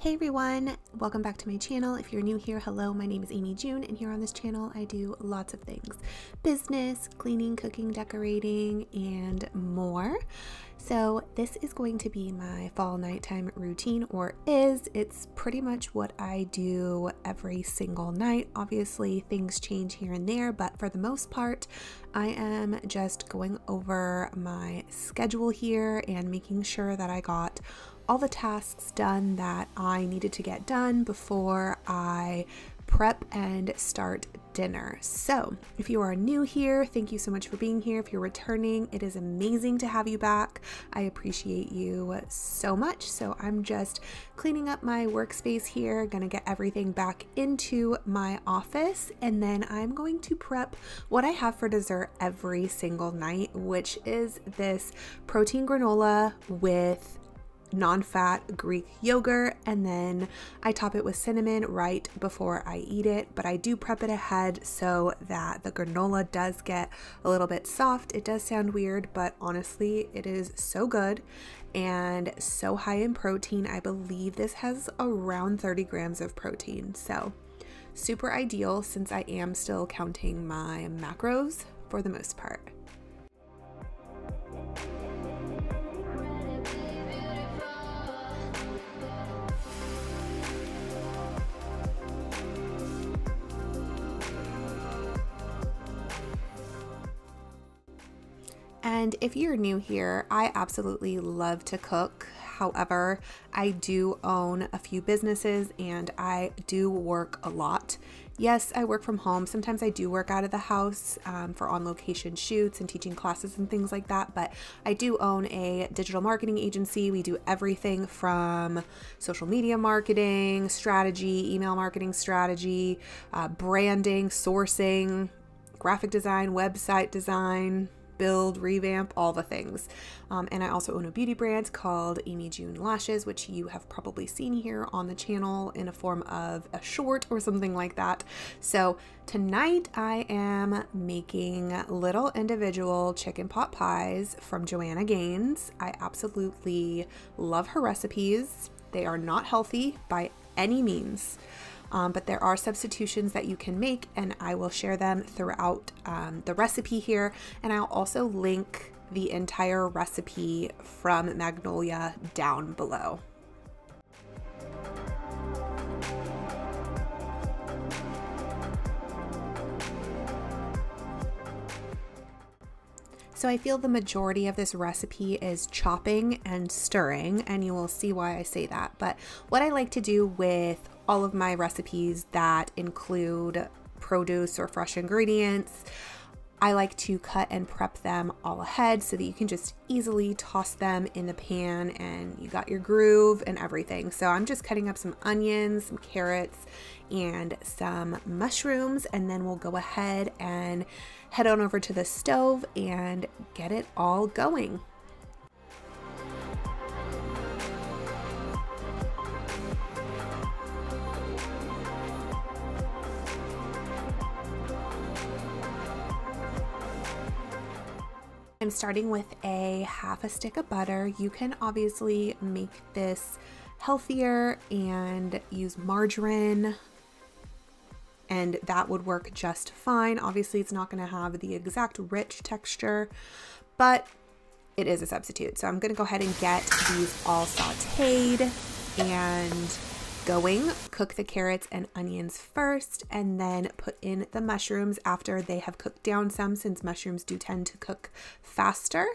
Hey everyone, welcome back to my channel. If you're new here, hello, my name is Amy June, and here on this channel I do lots of things: business, cleaning, cooking, decorating, and more. So this is going to be my fall nighttime routine, it's pretty much what I do every single night. Obviously things change here and there, but for the most part I am just going over my schedule here and making sure that I got all the tasks done that I needed to get done before I prep and start dinner. So if you are new here, thank you so much for being here. If you're returning, it is amazing to have you back. I appreciate you so much. So I'm just cleaning up my workspace here, gonna get everything back into my office, and then I'm going to prep what I have for dessert every single night, which is this protein granola with non-fat Greek yogurt, and then I top it with cinnamon right before I eat it. But I do prep it ahead so that the granola does get a little bit soft. It does sound weird, but honestly it is so good and so high in protein. I believe this has around 30 grams of protein, so super ideal since I am still counting my macros for the most part. And if you're new here, I absolutely love to cook. However, I do own a few businesses and I do work a lot. Yes, I work from home. Sometimes I do work out of the house for on-location shoots and teaching classes and things like that, but I do own a digital marketing agency. We do everything from social media marketing, strategy, email marketing strategy, branding, sourcing, graphic design, website design, build, revamp, all the things. And I also own a beauty brand called Amy June Lashes, which you have probably seen here on the channel in a form of a short or something like that. So tonight I am making little individual chicken pot pies from Joanna Gaines. I absolutely love her recipes. They are not healthy by any means. But there are substitutions that you can make, and I will share them throughout the recipe here, and I'll also link the entire recipe from Magnolia down below. So I feel the majority of this recipe is chopping and stirring, and you will see why I say that. But what I like to do with all of my recipes that include produce or fresh ingredients, I like to cut and prep them all ahead so that you can just easily toss them in the pan and you got your groove and everything. So I'm just cutting up some onions, some carrots, and some mushrooms, and then we'll go ahead and head on over to the stove and get it all going. I'm starting with a half a stick of butter. You can obviously make this healthier and use margarine, and that would work just fine. Obviously it's not going to have the exact rich texture, but it is a substitute. So I'm going to go ahead and get these all sauteed and going. Cook the carrots and onions first, and then put in the mushrooms after they have cooked down some, since mushrooms do tend to cook faster.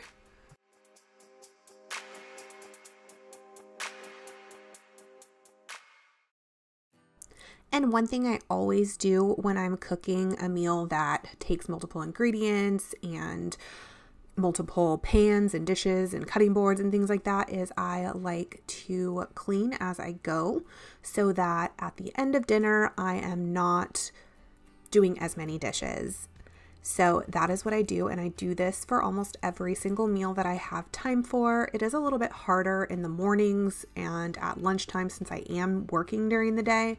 And one thing I always do when I'm cooking a meal that takes multiple ingredients and multiple pans and dishes and cutting boards and things like that is I like to clean as I go, so that at the end of dinner I am not doing as many dishes. So that is what I do, and I do this for almost every single meal that I have time for. It is a little bit harder in the mornings and at lunchtime since I am working during the day,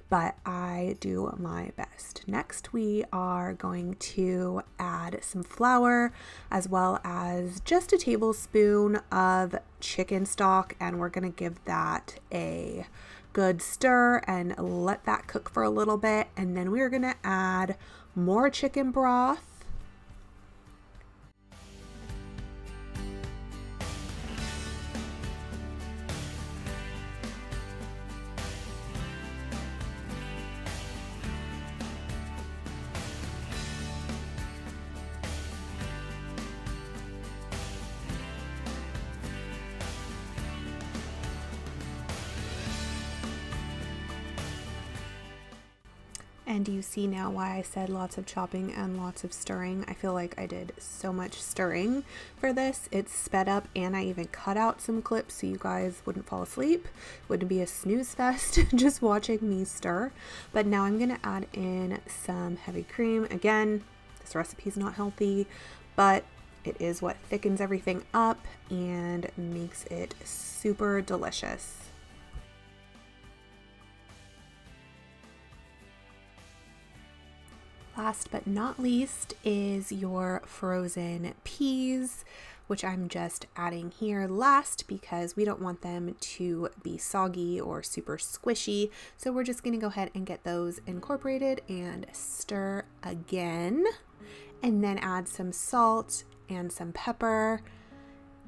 but I do my best. Next, we are going to add some flour as well as just a tablespoon of chicken stock, and we're going to give that a good stir and let that cook for a little bit. And then we're going to add more chicken broth. And you see now why I said lots of chopping and lots of stirring. I feel like I did so much stirring for this. It's sped up, and I even cut out some clips so you guys wouldn't fall asleep. Wouldn't be a snooze fest just watching me stir. But now I'm going to add in some heavy cream. Again, this recipe is not healthy, but it is what thickens everything up and makes it super delicious. Last but not least is your frozen peas, which I'm just adding here last because we don't want them to be soggy or super squishy. So we're just going to go ahead and get those incorporated and stir again, and then add some salt and some pepper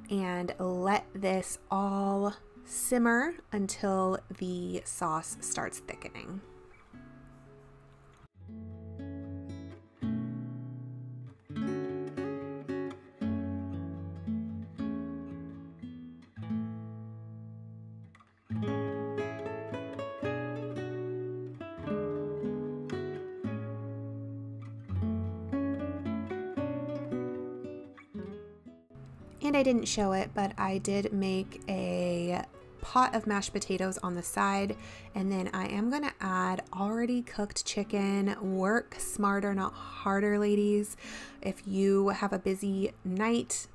and let this all simmer until the sauce starts thickening. And I didn't show it, but I did make a pot of mashed potatoes on the side, and then I am going to add already cooked chicken. Work smarter, not harder, ladies. If you have a busy night,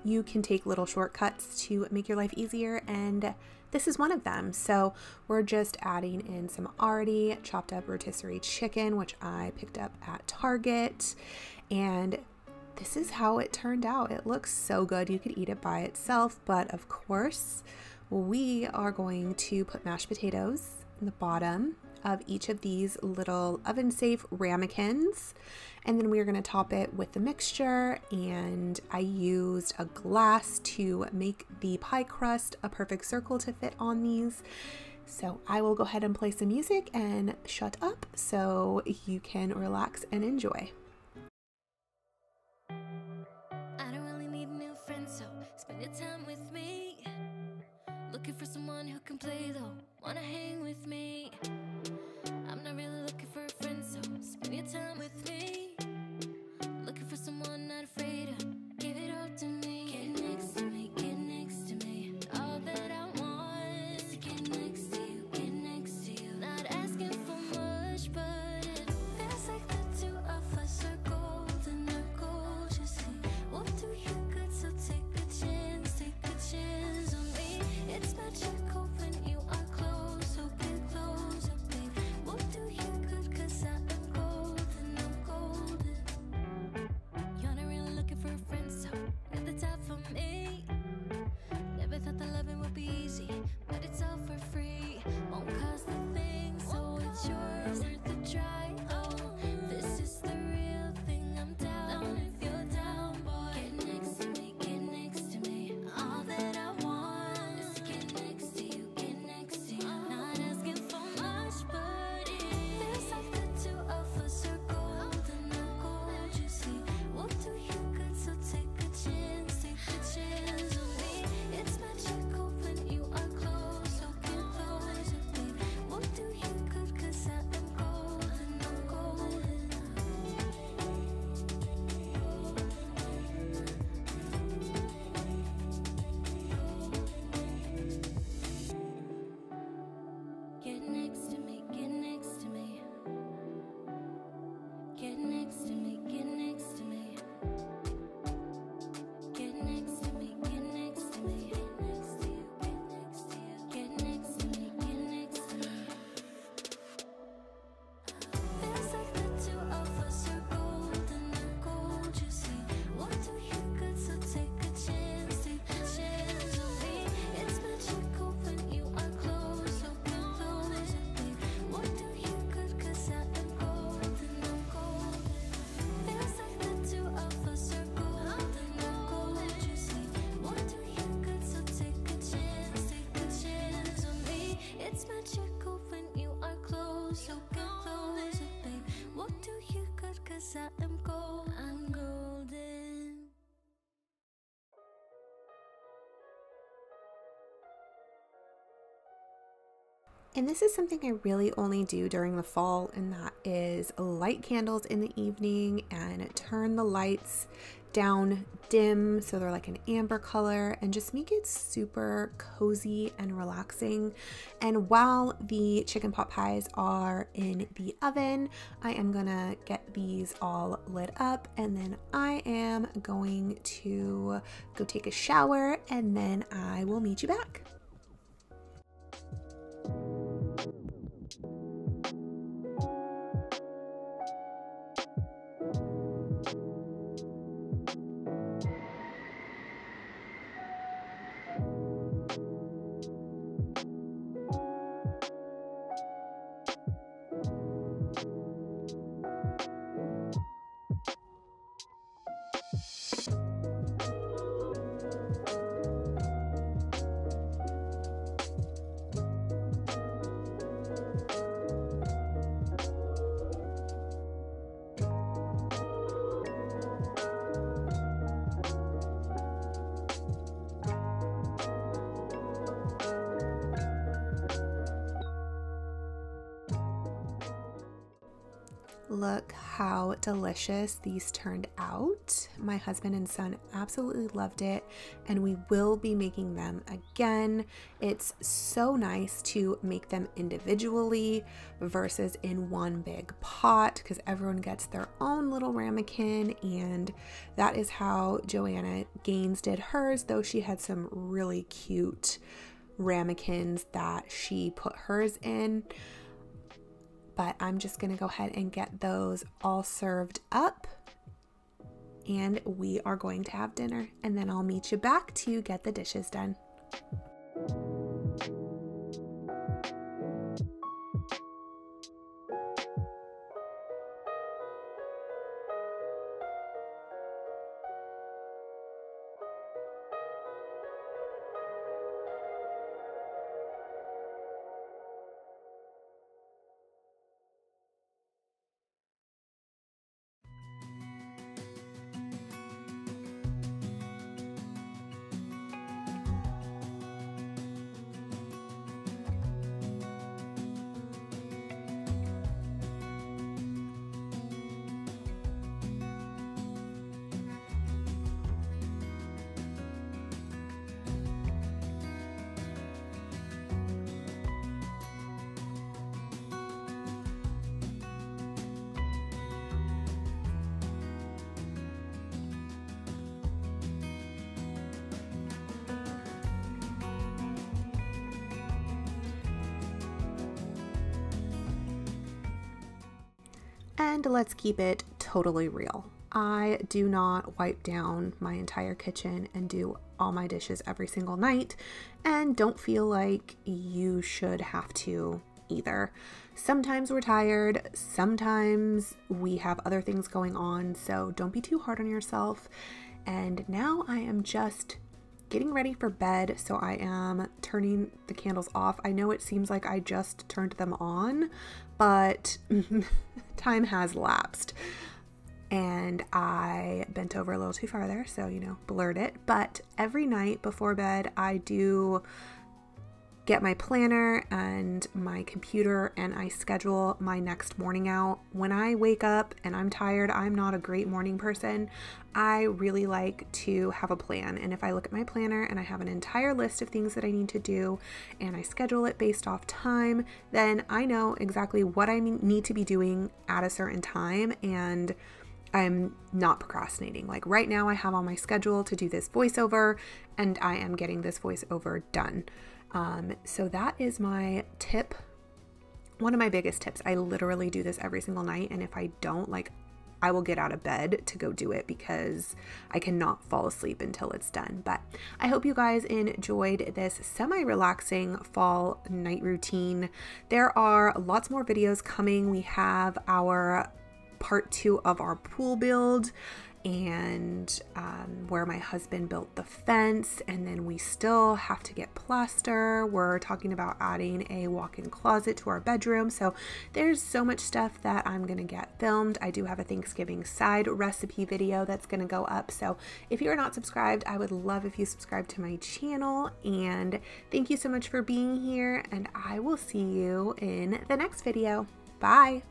you can take little shortcuts to make your life easier, and this is one of them. So we're just adding in some already chopped up rotisserie chicken, which I picked up at Target, and this is how it turned out. It looks so good. You could eat it by itself, but of course, we are going to put mashed potatoes in the bottom of each of these little oven-safe ramekins, and then we're going to top it with the mixture. And I used a glass to make the pie crust a perfect circle to fit on these. So I will go ahead and play some music and shut up so you can relax and enjoy. Spend your time with me. Looking for someone who can play though. Wanna hang with me. I'm not really looking for a friend, so spend your time with me. Looking for someone not afraid to give it all to me. Get next to me, get next to me. All that I want is to get next to you, get next to you. Not asking for much, but it feels like the two of us are golden or gold. You see, we'll do you good, so take a chance on me. It's magical when you are close, so get closer, babe. We'll do you good, 'cause I am golden, I'm golden. And this is something I really only do during the fall, and that is light candles in the evening and turn the lights down dim so they're like an amber color and just make it super cozy and relaxing. And while the chicken pot pies are in the oven, I am gonna get these all lit up, and then I am going to go take a shower, and then I will meet you back. Look how delicious these turned out. My husband and son absolutely loved it, and we will be making them again. It's so nice to make them individually versus in one big pot, because everyone gets their own little ramekin, and that is how Joanna Gaines did hers, though she had some really cute ramekins that she put hers in. But I'm just gonna go ahead and get those all served up, and we are going to have dinner, and then I'll meet you back to get the dishes done. And let's keep it totally real. I do not wipe down my entire kitchen and do all my dishes every single night, and don't feel like you should have to either. Sometimes we're tired, sometimes we have other things going on, so don't be too hard on yourself. And now I am just getting ready for bed, so I am turning the candles off. I know it seems like I just turned them on, but time has lapsed. And I bent over a little too far there, so, blurred it. But every night before bed, I do get my planner and my computer, and I schedule my next morning out. When I wake up and I'm tired, I'm not a great morning person. I really like to have a plan. And if I look at my planner and I have an entire list of things that I need to do, and I schedule it based off time, then I know exactly what I need to be doing at a certain time, and I'm not procrastinating. Like right now I have on my schedule to do this voiceover, and I am getting this voiceover done. So that is my tip. One of my biggest tips. I literally do this every single night, and if I don't, I will get out of bed to go do it because I cannot fall asleep until it's done. But I hope you guys enjoyed this semi-relaxing fall night routine. There are lots more videos coming. We have our part 2 of our pool build, and where my husband built the fence, and then we still have to get plaster. We're talking about adding a walk-in closet to our bedroom. So there's so much stuff that I'm gonna get filmed. I do have a Thanksgiving side recipe video that's gonna go up. So if you're not subscribed, I would love if you subscribe to my channel. And thank you so much for being here, and I will see you in the next video. Bye.